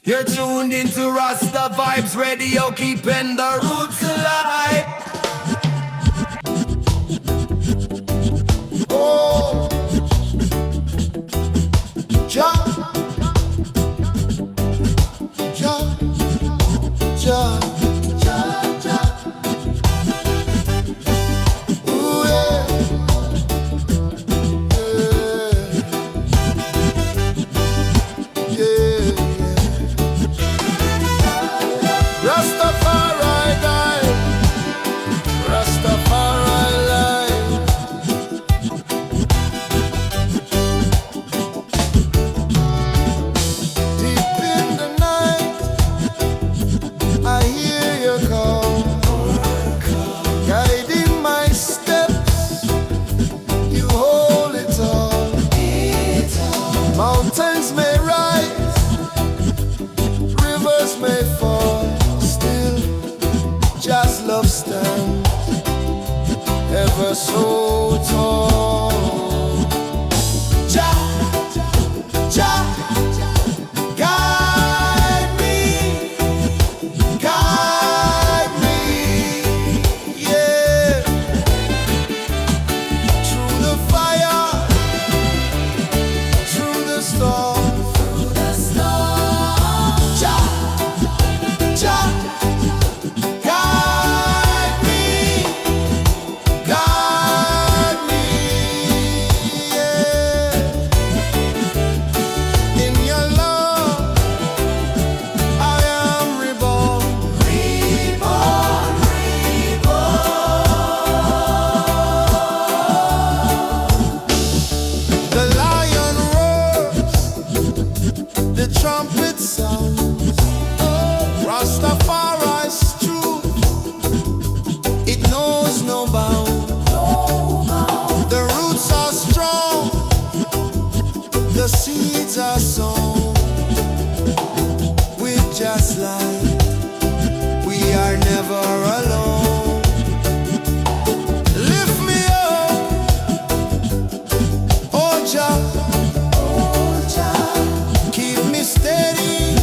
You're tuned into Rasta Vibes Radio, keeping the roots alive. Oh, ja, ja, ja, ja, ja. Ooh, yeah. Yeah, yeah. Rastafari guide, Rastafari life. Deep in the night, I hear you call, guiding my steps. You hold it all. Mountains may rise, rivers may fall, still just love stands ever so tall. Jah, Jah, guide me, yeah, through the fire, through the storm. Jah, Jah, guide me, yeah. In your love, I am reborn, reborn, reborn. The lion roars, the trumpet sounds. Rastafari's truth, it knows no bound. The roots are strong, the seeds are sown. With just light, we are never alone. Lift me up, oh Jah, keep me steady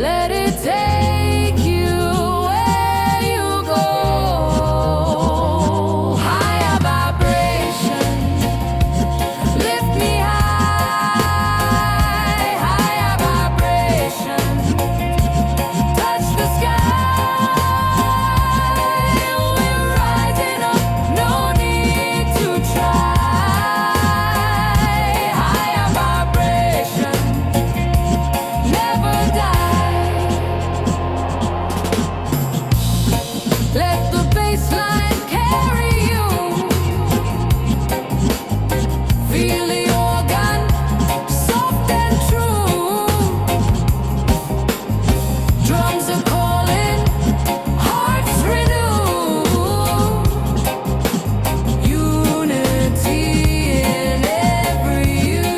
Let it take you where you go. Higher vibration, lift me high. Higher vibration, touch the sky. We're rising up, no need to try. Higher vibration, never die. Let the bassline carry you. Feel the organ, soft and true. Drums are calling, hearts renew. Unity in every you.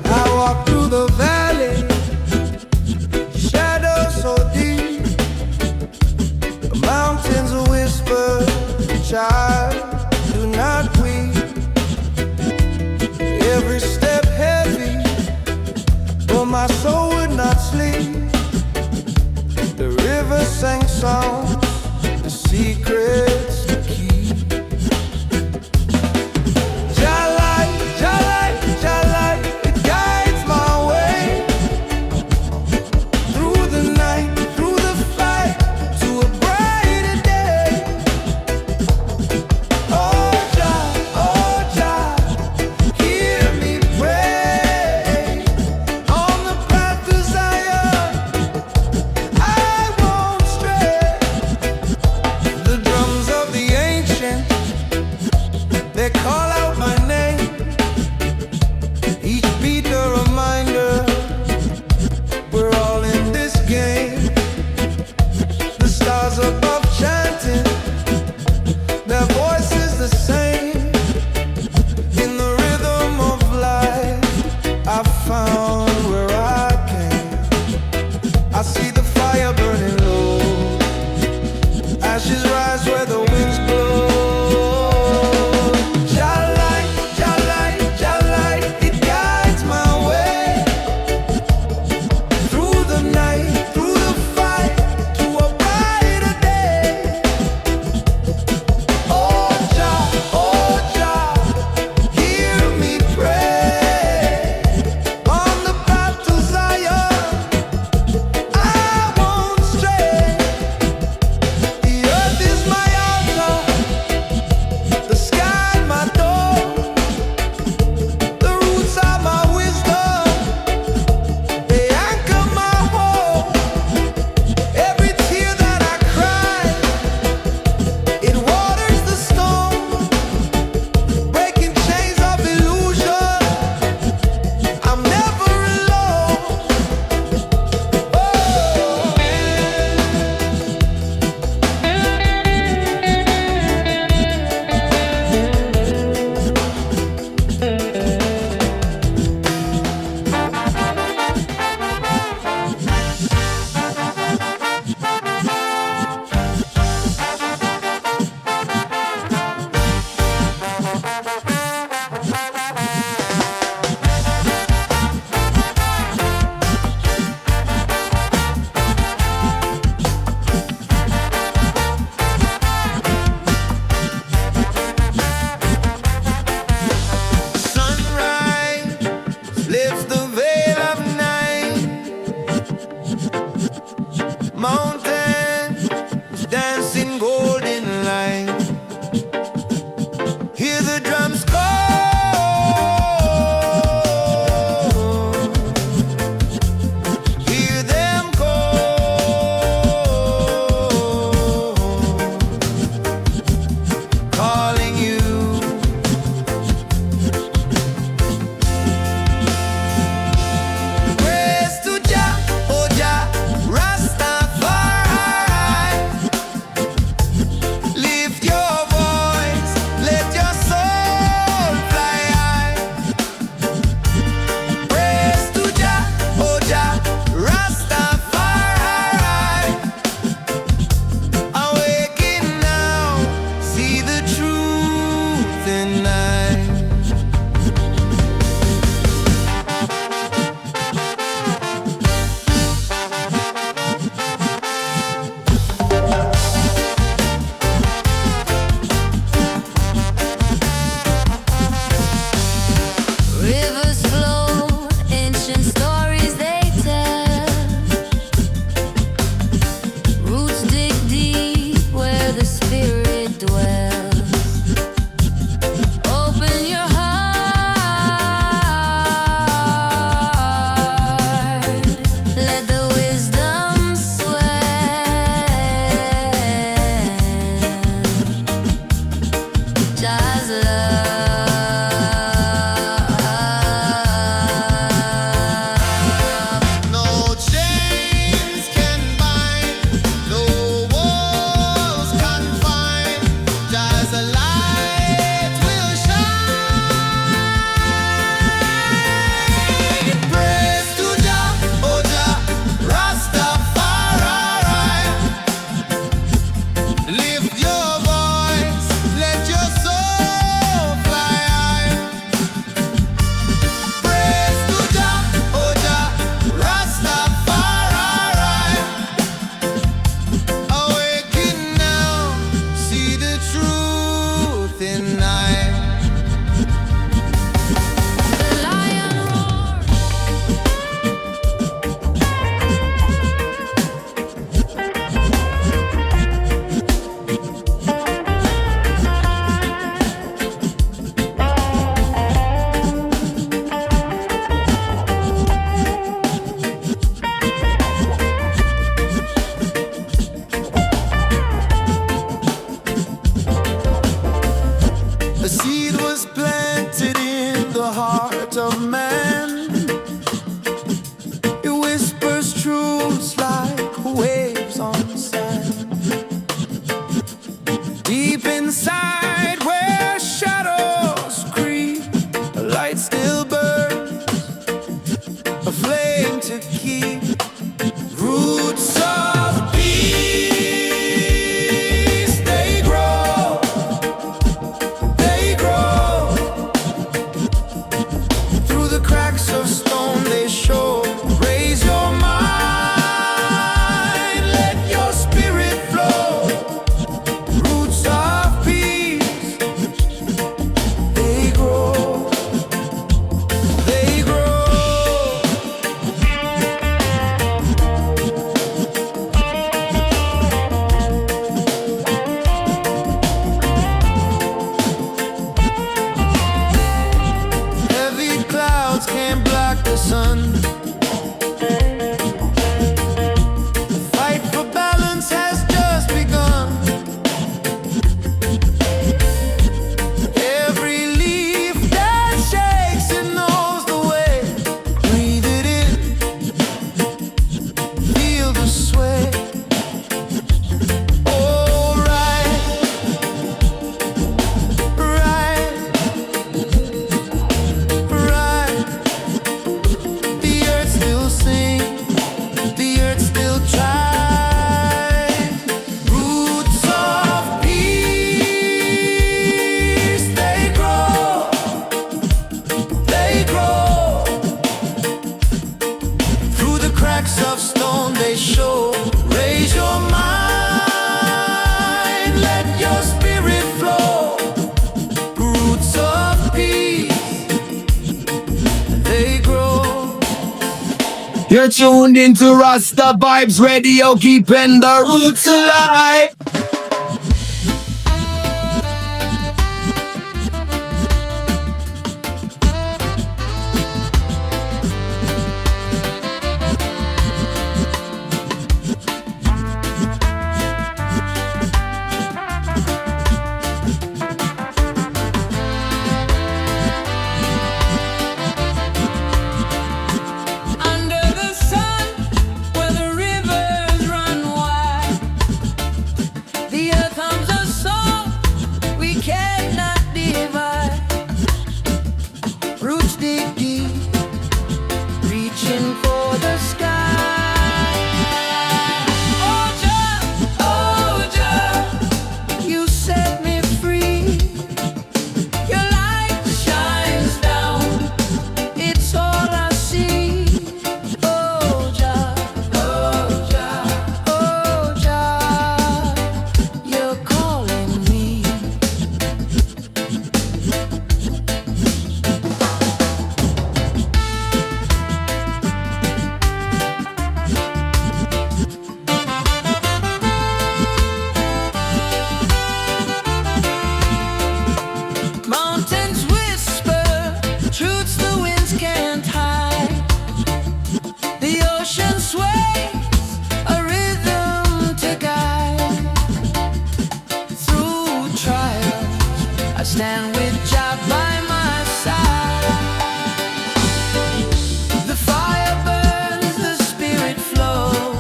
I walk through the valley, shadows so deep. The mountains whisper, child, do not weep. Every step heavy, but my soul would not sleep. The river sang songs, the secrets to keep. Jalai, Jalai, Jalai, it guides my way through the night, through the fight, to a brighter day. Oh Jah, hear me pray. On the path to Zion, I won't stray. The drums of the ancient, they call out my name. Each beat a reminder, we're all in this game. The stars above chanting, their voices the same. In the rhythm of life, I found where I came. I see the fire burning low, ashes rise where the winds blow. Jalai, Jalai, Jalai, it guides my way through the night, through the fight, to a brighter day. Oh Jah, hear me pray. On the path to Zion, I won't stray. The earth is my altar, the sky my door. The roots are my wisdom, they anchor my hope. Every tear that I cry, it waters the storm, breaking chains of illusion. I'm never alone. Sunrise lifts the veil of night. Mountains dancing golden light. Hear the drums call, hear them calling you. Praise to Jah, oh Jah, Rastafari. You're tuned into Rasta Vibes Radio, keeping the roots alive. Roots dig deep, reaching for the sky. Oh Jah, you set me free. Your light shines down, it's all I see. Oh Jah, you're calling me. Mountains whisper truths the winds can't hide. The ocean sways, a rhythm to guide. Through trials, I stand with Jah by my side. The fire burns, the spirit flows.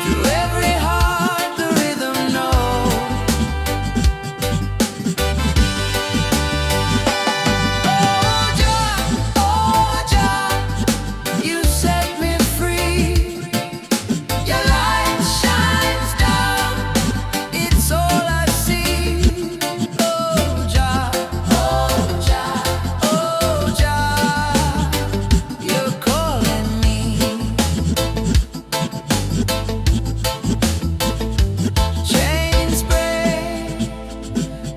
Through every heart, the rhythm knows. Oh Jah, you set me free. Your light shines down, it's all I see. Oh Jah, you're calling me. Chains break,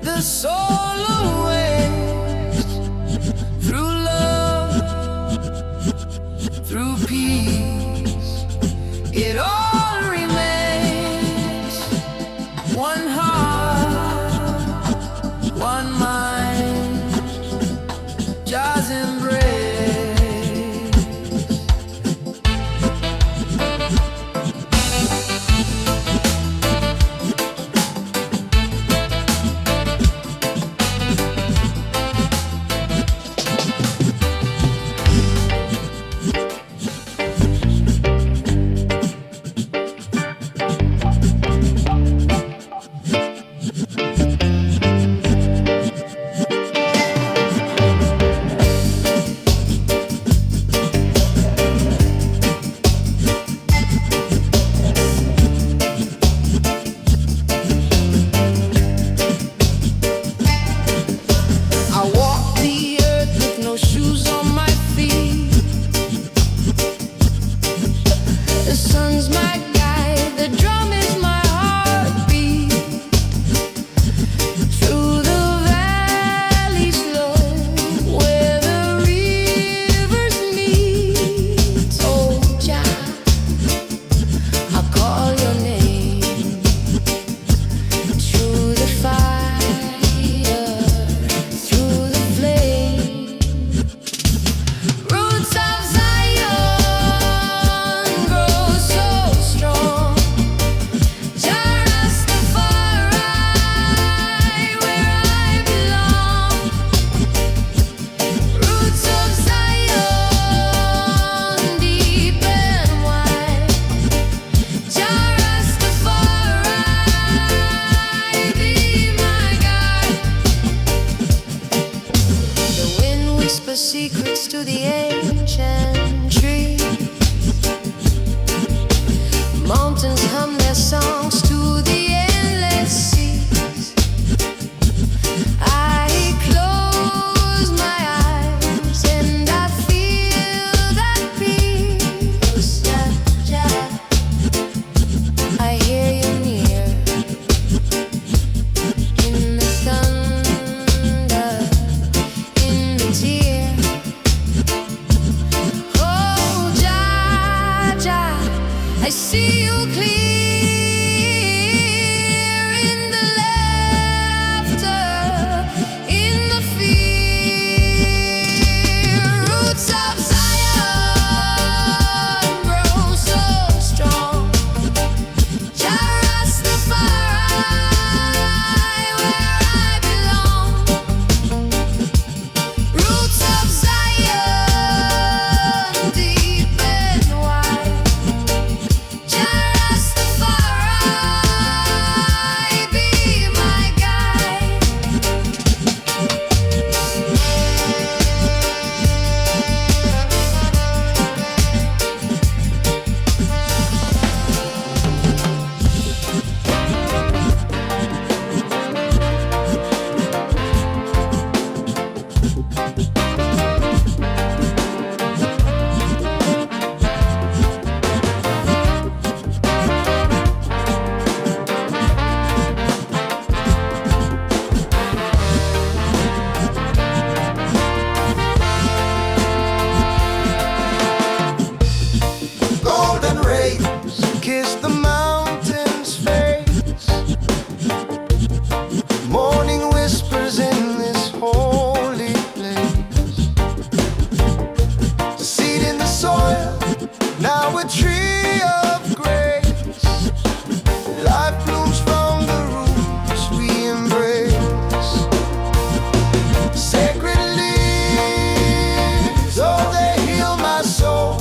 the soul awakes. Through love, through peace, it all remains. One heart, one mind, Jah's embrace. I walk the earth with no shoes on my feet. The sun's my guide, the drum is my heartbeat. Through the valleys low, where the rivers meet. Oh Jah, I call your name. Through the fire, through the flame. Roots of Zion grow so I see you clear in the laughter, in the fear. Roots of Zion grow so strong. Jah Rastafari, where I belong. Roots of Zion, deep and wide. Jah Rastafari, be my guide. Golden rays kiss the mountain's face. Morning whispers in this holy place. Seed in the soil, now a tree of grace. Life blooms from the roots we embrace. Sacred leaves, oh, they heal my soul.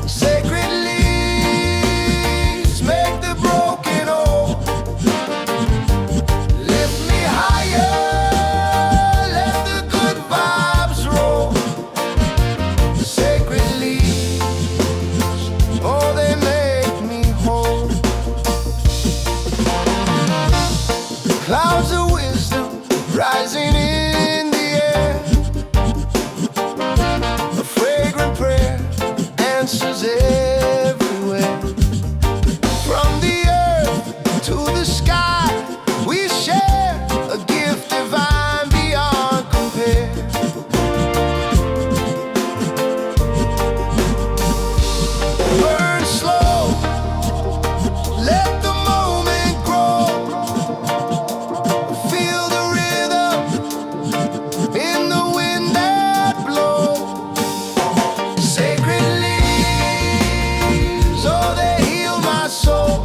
Sacred leaves make the broken whole. Lift me higher, let the good vibes roll. Sacred leaves, oh, they make me whole. Clouds of wisdom rising in the air. A fragrant prayer answers everywhere. From the earth to the sky, we share a gift divine beyond compare. Burn slow, let the moment grow. Feel the rhythm in the wind that blows. Sacred leaves, oh, they heal my soul.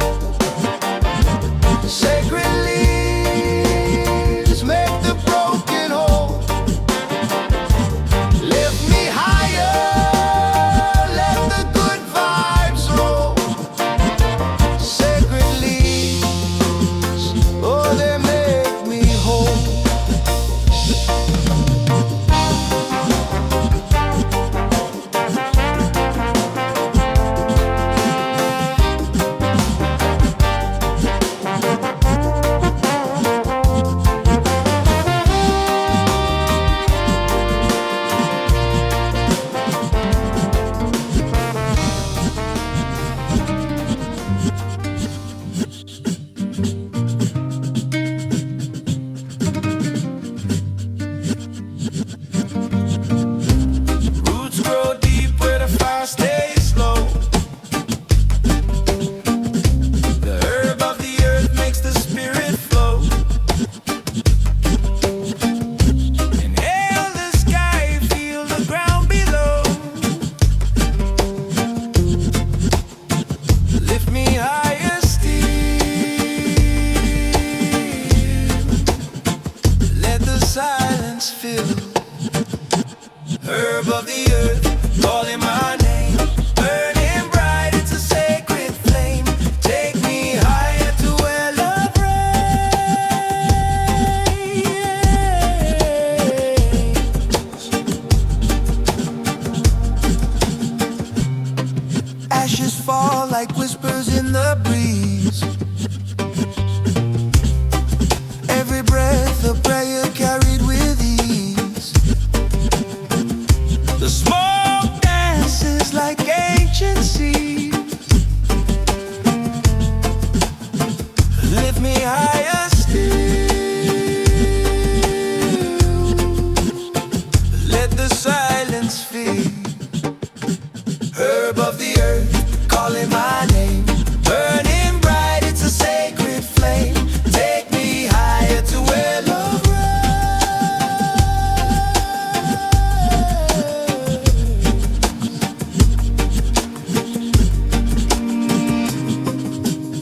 Sacred leaves make the broken whole. Lift me higher, let the good vibes roll. Sacred leaves, oh, they make me whole. Roots grow deep where the fire stays low. The herb of the earth makes the spirit flow. Inhale the sky, feel the ground below. Lift me higher still. Let the silence fill. Herb of the earth, calling my name. Burning bright, it's a sacred flame. Take me higher to where love reigns. Ashes fall like whispers in the breeze. Every breath a prayer carried with ease. The smoke dances like ancient seas. Lift me higher still. Let the silence fill. Herb of the earth, calling my name. Burning bright, it's a sacred flame. Take me higher to where love reigns.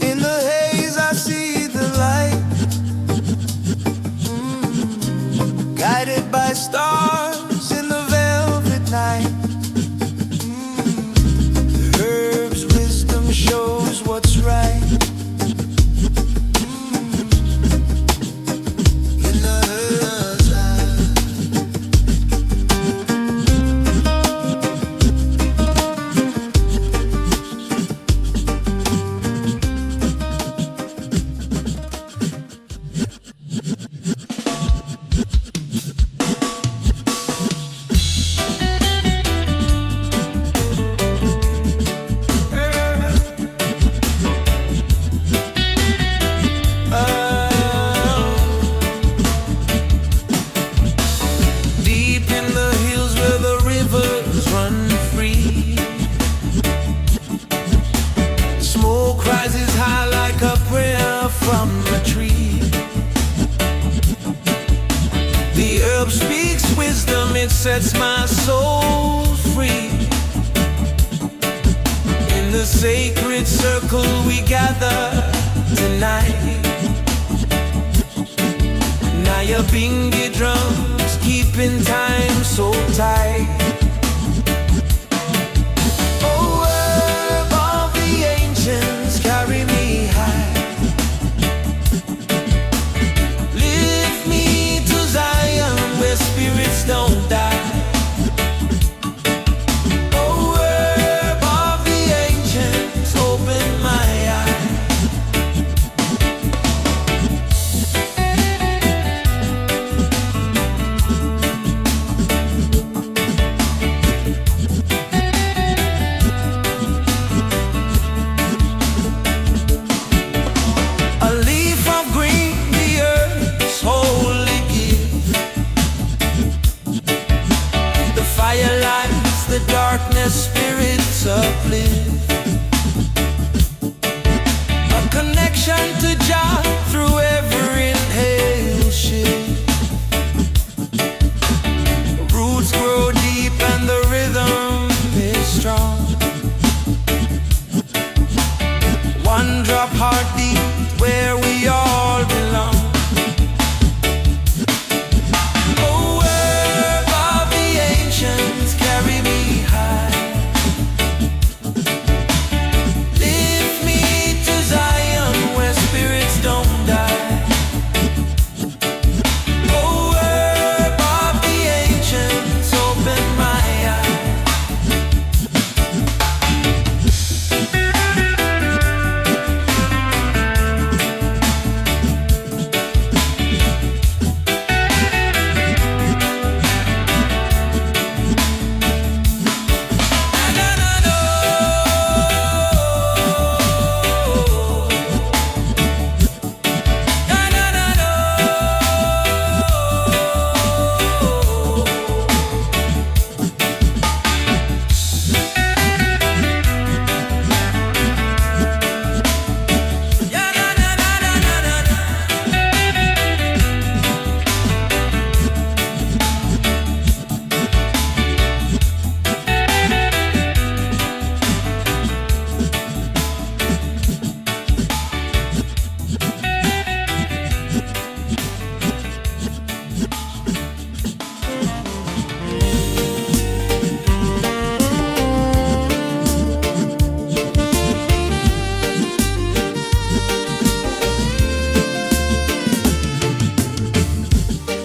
In the haze I see the light, guided by stars in the velvet night. Herbs wisdom shows what's right. In the herbs deep in the hills where the rivers run free. Smoke rises high like a prayer from a tree. The herb speaks wisdom, it sets my soul free. In the sacred circle we gather tonight. Now your bingy drums keeping time so tight. Oh, herb of the ancients, carry me high. Lift me to Zion where spirits don't die. Oh, herb of the ancients, open my eyes. A leaf of green, the earth's holy gift. The fire lights the darkness, spirits uplift. A connection to Jah through every inhale shift. Roots grow deep and the rhythm is strong. One drop heartbeat where we all belong. Oh, herb of the ancients, carry me high. Lift me to Zion where spirits don't die. Oh, herb of the ancients, open my eyes.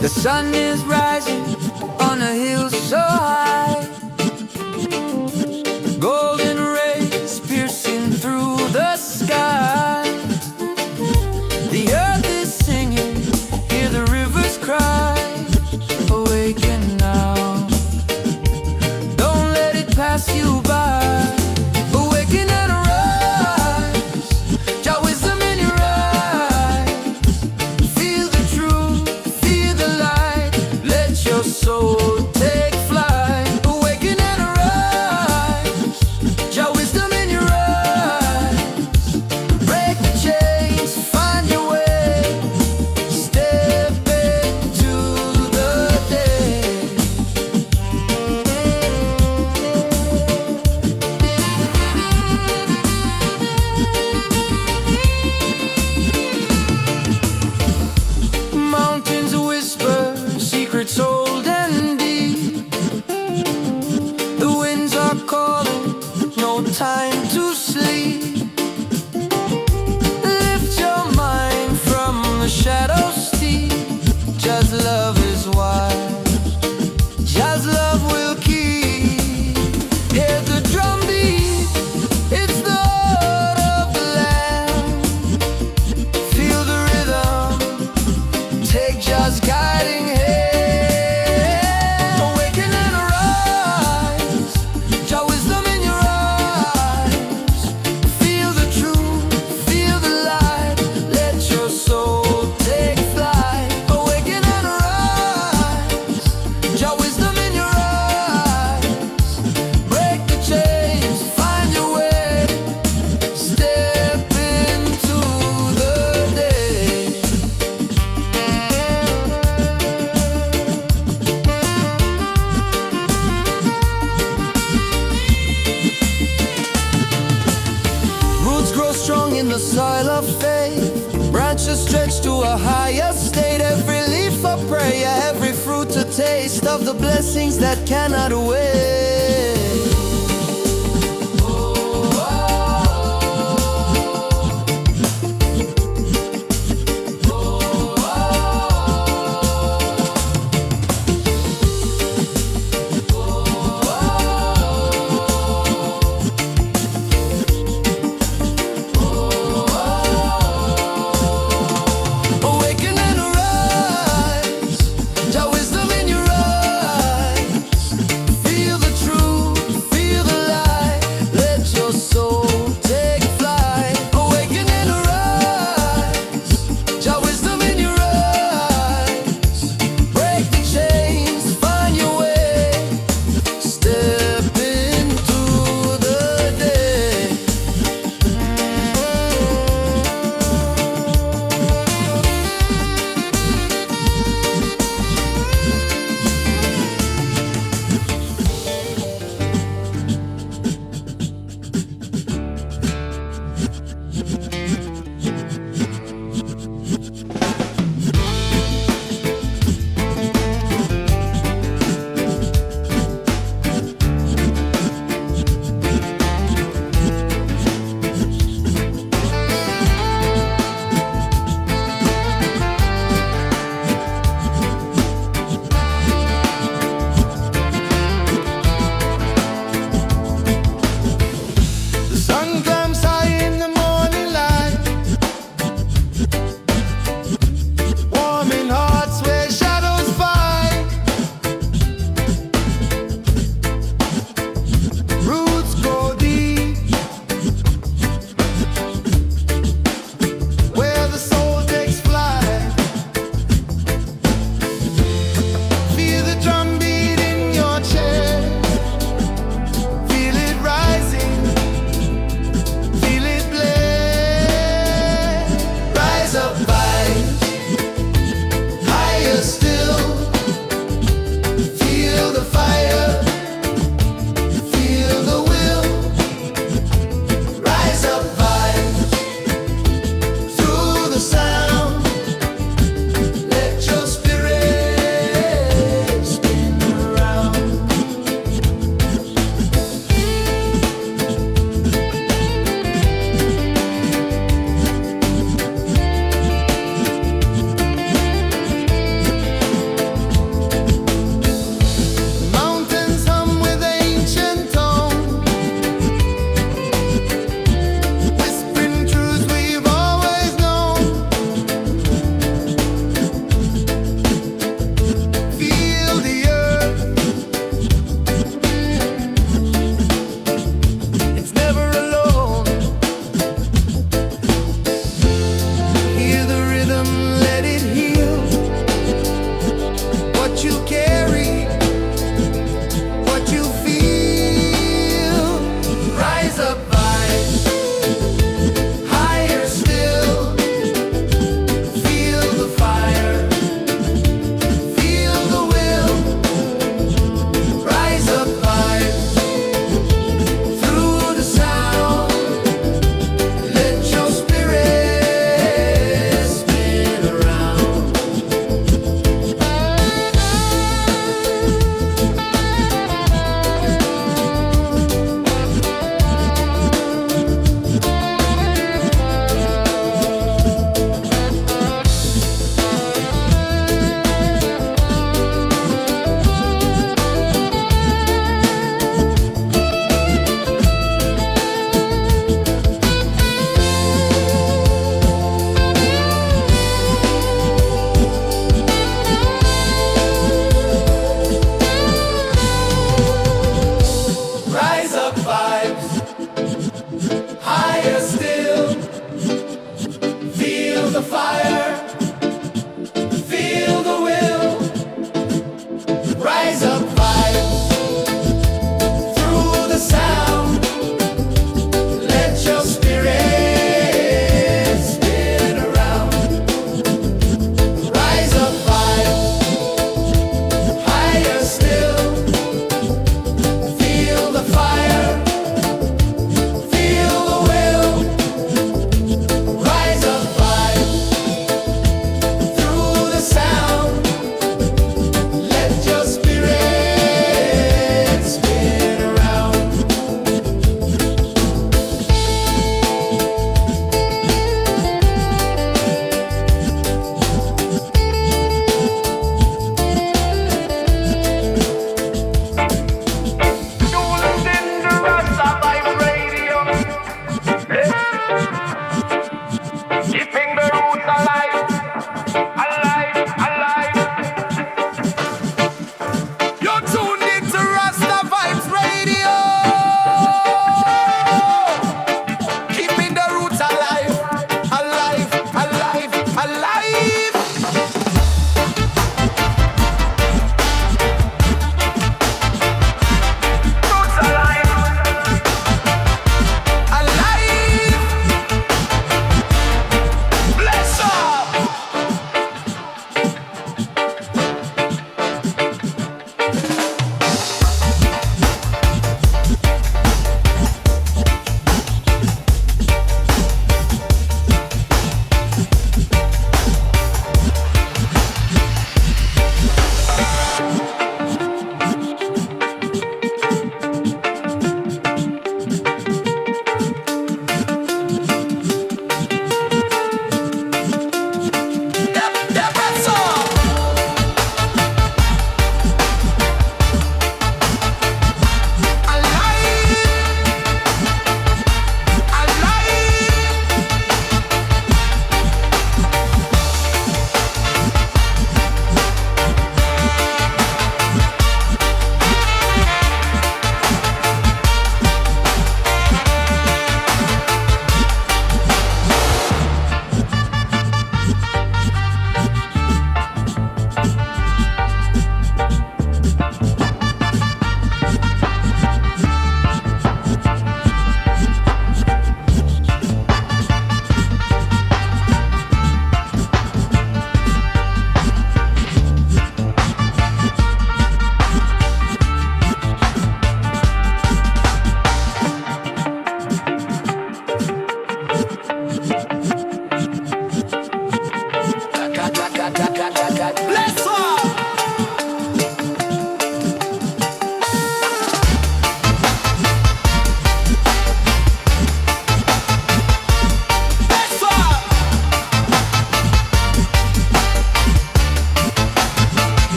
The sun is rising on a hill so high. Golden rays piercing through the sky. The earth is singing, hear the rivers cry. Awaken now, don't let it pass you by. Awaken and arise, Jah wisdom in your eyes. Feel the truth, feel the light. time to sleep. Lift your mind from the shadows deep. Just love is wild, just love will keep. Hear the drum beat, it's the heart of the land. Feel the rhythm, take just guiding hand. Awaken and arise, draw wisdom in your eyes. Feel the truth, feel the light, let your soul take flight. Awaken and arise, draw wisdom in your eyes. Break the chains, find your way, step into the day. Roots grow strong in the soil of faith. Branches stretch to a higher state. Every leaf a prayer, every fruit a taste of the blessings that cannot wait.